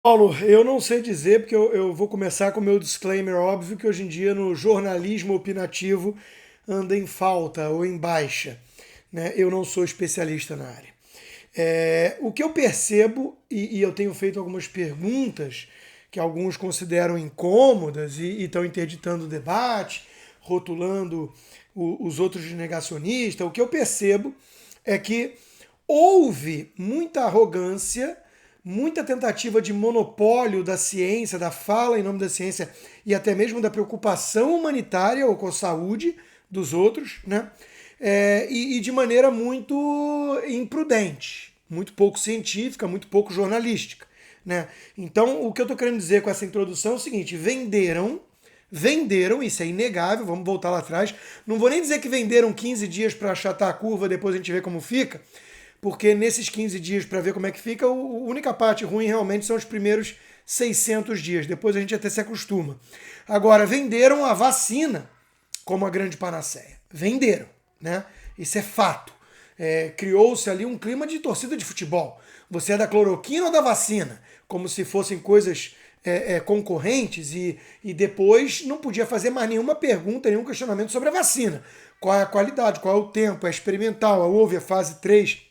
Paulo, eu não sei dizer, porque eu vou começar com o meu disclaimer óbvio, que hoje em dia no jornalismo opinativo anda em falta ou em baixa, né? Eu não sou especialista na área. O que eu percebo, e eu tenho feito algumas perguntas que alguns consideram incômodas e estão interditando o debate, rotulando os outros de negacionista, o que eu percebo é que houve muita arrogância, muita tentativa de monopólio da ciência, da fala em nome da ciência e até mesmo da preocupação humanitária ou com a saúde dos outros, né? E de maneira muito imprudente, muito pouco científica, muito pouco jornalística, né? Então, o que eu estou querendo dizer com essa introdução é o seguinte: venderam, isso é inegável, vamos voltar lá atrás. Não vou nem dizer que venderam 15 dias para achatar a curva, depois a gente vê como fica, porque nesses 15 dias, para ver como é que fica, a única parte ruim realmente são os primeiros 600 dias. Depois a gente até se acostuma. Agora, venderam a vacina como a grande panaceia. Venderam, né? Isso é fato. Criou-se ali um clima de torcida de futebol. Você é da cloroquina ou da vacina? Como se fossem coisas concorrentes e depois não podia fazer mais nenhuma pergunta, nenhum questionamento sobre a vacina. Qual é a qualidade, qual é o tempo, é experimental, houve a fase 3,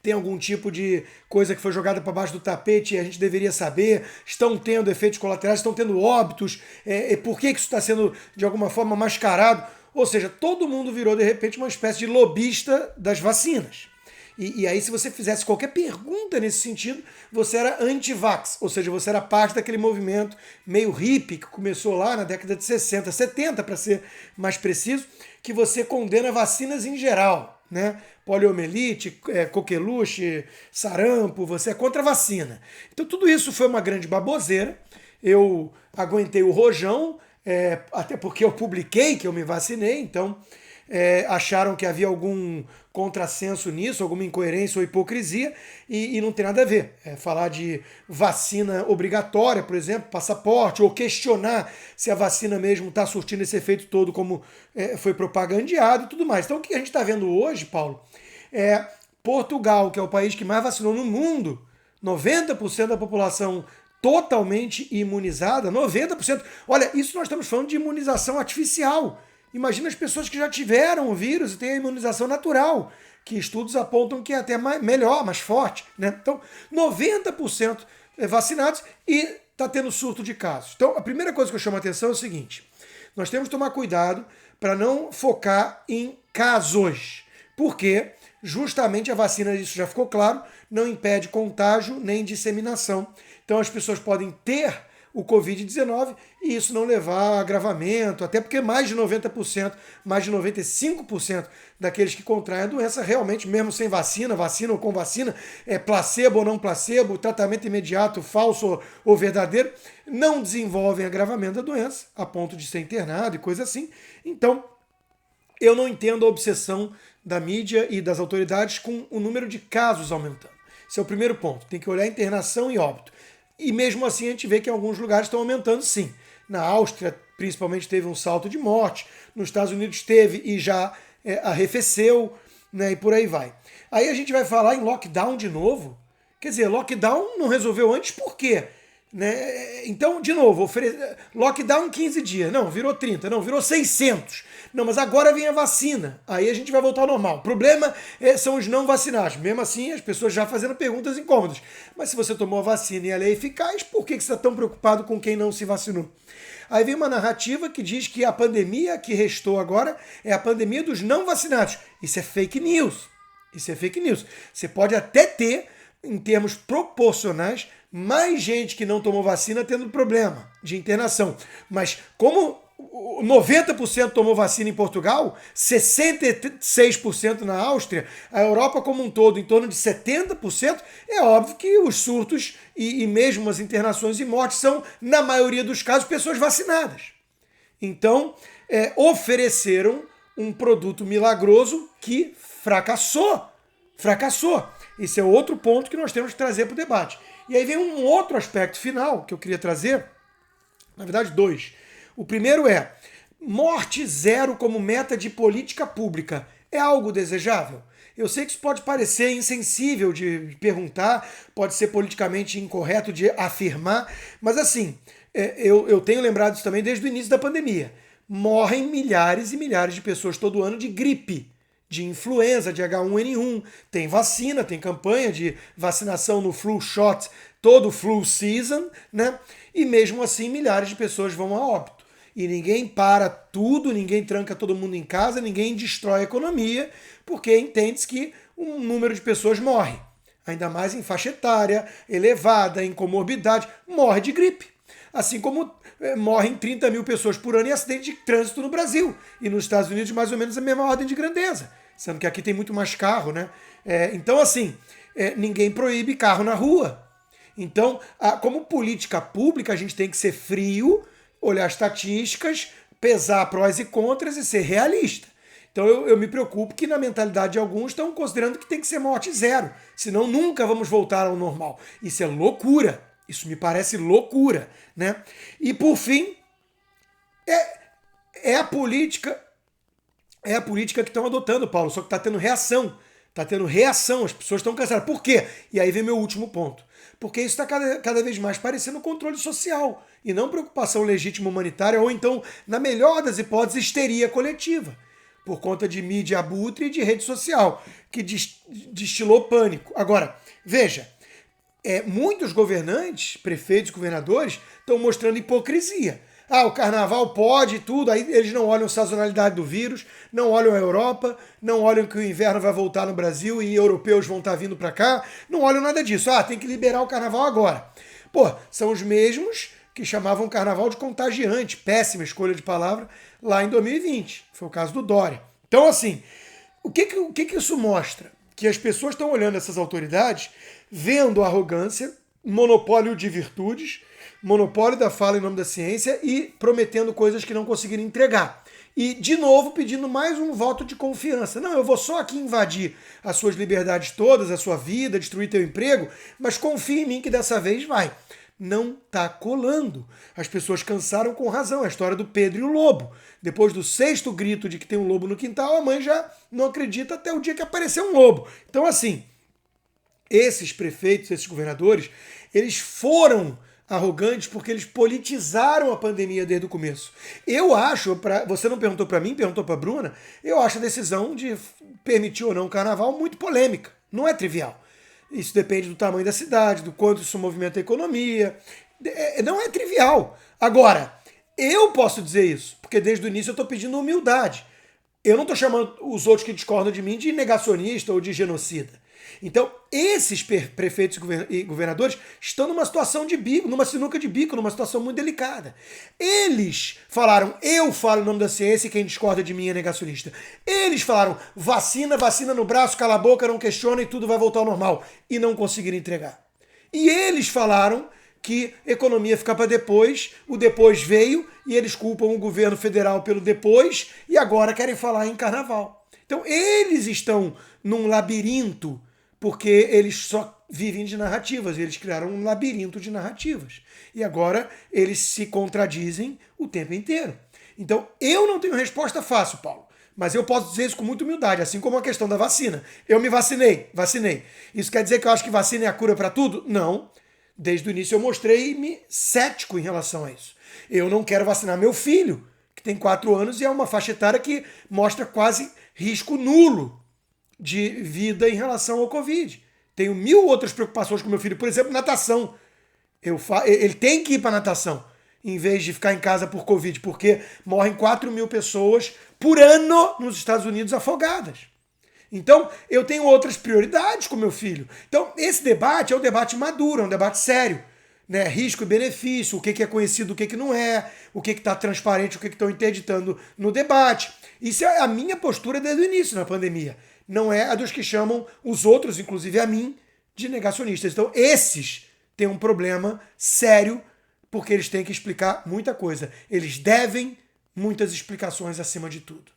tem algum tipo de coisa que foi jogada para baixo do tapete e a gente deveria saber, estão tendo efeitos colaterais, estão tendo óbitos, por que isso está sendo de alguma forma mascarado? Ou seja, todo mundo virou de repente uma espécie de lobista das vacinas. E aí, se você fizesse qualquer pergunta nesse sentido, você era anti-vax, ou seja, você era parte daquele movimento meio hippie que começou lá na década de 60, 70 para ser mais preciso, que você condena vacinas em geral, né? Poliomielite, coqueluche, sarampo, você é contra a vacina. Então tudo isso foi uma grande baboseira. Eu aguentei o rojão, até porque eu publiquei que eu me vacinei, então acharam que havia algum contrassenso nisso, alguma incoerência ou hipocrisia, e não tem nada a ver. Falar de vacina obrigatória, por exemplo, passaporte, ou questionar se a vacina mesmo está surtindo esse efeito todo como foi propagandeado e tudo mais. Então o que a gente está vendo hoje, Paulo, é Portugal, que é o país que mais vacinou no mundo, 90% da população totalmente imunizada, 90%. Olha, isso nós estamos falando de imunização artificial. Imagina as pessoas que já tiveram o vírus e têm a imunização natural, que estudos apontam que é até melhor, mais forte. Né? Então, 90% vacinados e está tendo surto de casos. Então, a primeira coisa que eu chamo a atenção é o seguinte: nós temos que tomar cuidado para não focar em casos. Porque justamente a vacina, isso já ficou claro, não impede contágio nem disseminação. Então as pessoas podem ter o Covid-19 e isso não levar a agravamento, até porque mais de 90%, mais de 95% daqueles que contraem a doença, realmente, mesmo sem vacina, vacina ou com vacina, placebo ou não placebo, tratamento imediato, falso ou verdadeiro, não desenvolvem agravamento da doença, a ponto de ser internado e coisa assim. Então, eu não entendo a obsessão da mídia e das autoridades com o número de casos aumentando. Esse é o primeiro ponto. Tem que olhar internação e óbito. E mesmo assim a gente vê que em alguns lugares estão aumentando sim. Na Áustria, principalmente, teve um salto de morte. Nos Estados Unidos teve e já arrefeceu, né, e por aí vai. Aí a gente vai falar em lockdown de novo. Quer dizer, lockdown não resolveu antes por quê? Né? Então, de novo, lockdown 15 dias. Não, virou 30. Não, virou 600. Não, mas agora vem a vacina. Aí a gente vai voltar ao normal. O problema são os não vacinados. Mesmo assim, as pessoas já fazendo perguntas incômodas. Mas se você tomou a vacina e ela é eficaz, por que você está tão preocupado com quem não se vacinou? Aí vem uma narrativa que diz que a pandemia que restou agora é a pandemia dos não vacinados. Isso é fake news. Isso é fake news. Você pode até ter, em termos proporcionais, mais gente que não tomou vacina tendo problema de internação. Mas como 90% tomou vacina em Portugal, 66% na Áustria, a Europa como um todo em torno de 70%, é óbvio que os surtos e mesmo as internações e mortes são, na maioria dos casos, pessoas vacinadas. Então, ofereceram um produto milagroso que fracassou. Fracassou. Esse é outro ponto que nós temos que trazer para o debate. E aí vem um outro aspecto final que eu queria trazer, na verdade dois. O primeiro é, morte zero como meta de política pública é algo desejável? Eu sei que isso pode parecer insensível de perguntar, pode ser politicamente incorreto de afirmar, mas assim, eu tenho lembrado isso também desde o início da pandemia. Morrem milhares e milhares de pessoas todo ano de gripe, de influenza, de H1N1. Tem vacina, tem campanha de vacinação no flu shot, todo flu season, né? E mesmo assim milhares de pessoas vão a óbito. E ninguém para tudo, ninguém tranca todo mundo em casa, ninguém destrói a economia, porque entende-se que um número de pessoas morre. Ainda mais em faixa etária elevada, em comorbidade, morre de gripe. Assim como morrem 30 mil pessoas por ano em acidente de trânsito no Brasil. E nos Estados Unidos, mais ou menos, a mesma ordem de grandeza. Sendo que aqui tem muito mais carro, né? Então, assim, ninguém proíbe carro na rua. Então, como política pública, a gente tem que ser frio, olhar estatísticas, pesar prós e contras e ser realista. Então eu me preocupo que na mentalidade de alguns estão considerando que tem que ser morte zero. Senão nunca vamos voltar ao normal. Isso é loucura. Isso me parece loucura, né? E por fim, é a política que estão adotando, Paulo, só que está tendo reação. Está tendo reação, as pessoas estão cansadas. Por quê? E aí vem meu último ponto. Porque isso está cada vez mais parecendo controle social e não preocupação legítima humanitária ou então, na melhor das hipóteses, histeria coletiva. Por conta de mídia abutre e de rede social, que destilou pânico. Agora, veja, muitos governantes, prefeitos, governadores, estão mostrando hipocrisia. O carnaval pode tudo, aí eles não olham a sazonalidade do vírus, não olham a Europa, não olham que o inverno vai voltar no Brasil e europeus vão estar vindo para cá, não olham nada disso. Tem que liberar o carnaval agora. São os mesmos que chamavam o carnaval de contagiante, péssima escolha de palavra, lá em 2020. Foi o caso do Dória. Então, assim, o que isso mostra? Que as pessoas estão olhando essas autoridades, vendo arrogância, monopólio de virtudes, monopólio da fala em nome da ciência e prometendo coisas que não conseguiram entregar. E, de novo, pedindo mais um voto de confiança. Não, eu vou só aqui invadir as suas liberdades todas, a sua vida, destruir teu emprego, mas confia em mim que dessa vez vai. Não tá colando. As pessoas cansaram com razão. A história do Pedro e o lobo. Depois do 6º grito de que tem um lobo no quintal, a mãe já não acredita até o dia que apareceu um lobo. Então, assim, esses prefeitos, esses governadores, eles foram arrogantes porque eles politizaram a pandemia desde o começo. Eu acho, você não perguntou para mim, perguntou para a Bruna, eu acho a decisão de permitir ou não o carnaval muito polêmica. Não é trivial. Isso depende do tamanho da cidade, do quanto isso movimenta a economia. Não é trivial. Agora, eu posso dizer isso, porque desde o início eu estou pedindo humildade. Eu não estou chamando os outros que discordam de mim de negacionista ou de genocida. Então, esses prefeitos e governadores estão numa situação de bico, numa sinuca de bico, numa situação muito delicada. Eles falaram, eu falo em nome da ciência e quem discorda de mim é negacionista. Eles falaram, vacina no braço, cala a boca, não questiona e tudo vai voltar ao normal. E não conseguiram entregar. E eles falaram que economia fica para depois, o depois veio e eles culpam o governo federal pelo depois e agora querem falar em carnaval. Então, eles estão num labirinto porque eles só vivem de narrativas, eles criaram um labirinto de narrativas. E agora eles se contradizem o tempo inteiro. Então, eu não tenho resposta fácil, Paulo, mas eu posso dizer isso com muita humildade, assim como a questão da vacina. Eu me vacinei. Isso quer dizer que eu acho que vacina é a cura para tudo? Não. Desde o início eu mostrei-me cético em relação a isso. Eu não quero vacinar meu filho, que tem 4 anos e é uma faixa etária que mostra quase risco nulo de vida em relação ao Covid. Tenho 1000 outras preocupações com meu filho, por exemplo, natação. Ele tem que ir para natação, em vez de ficar em casa por Covid, porque morrem 4.000 pessoas por ano nos Estados Unidos afogadas. Então, eu tenho outras prioridades com meu filho. Então, esse debate é um debate maduro, é um debate sério. Né? Risco e benefício, o que é conhecido, o que não é, o que está transparente, o que estão interditando no debate. Isso é a minha postura desde o início na pandemia. Não é a dos que chamam os outros, inclusive a mim, de negacionistas. Então, esses têm um problema sério, porque eles têm que explicar muita coisa. Eles devem muitas explicações acima de tudo.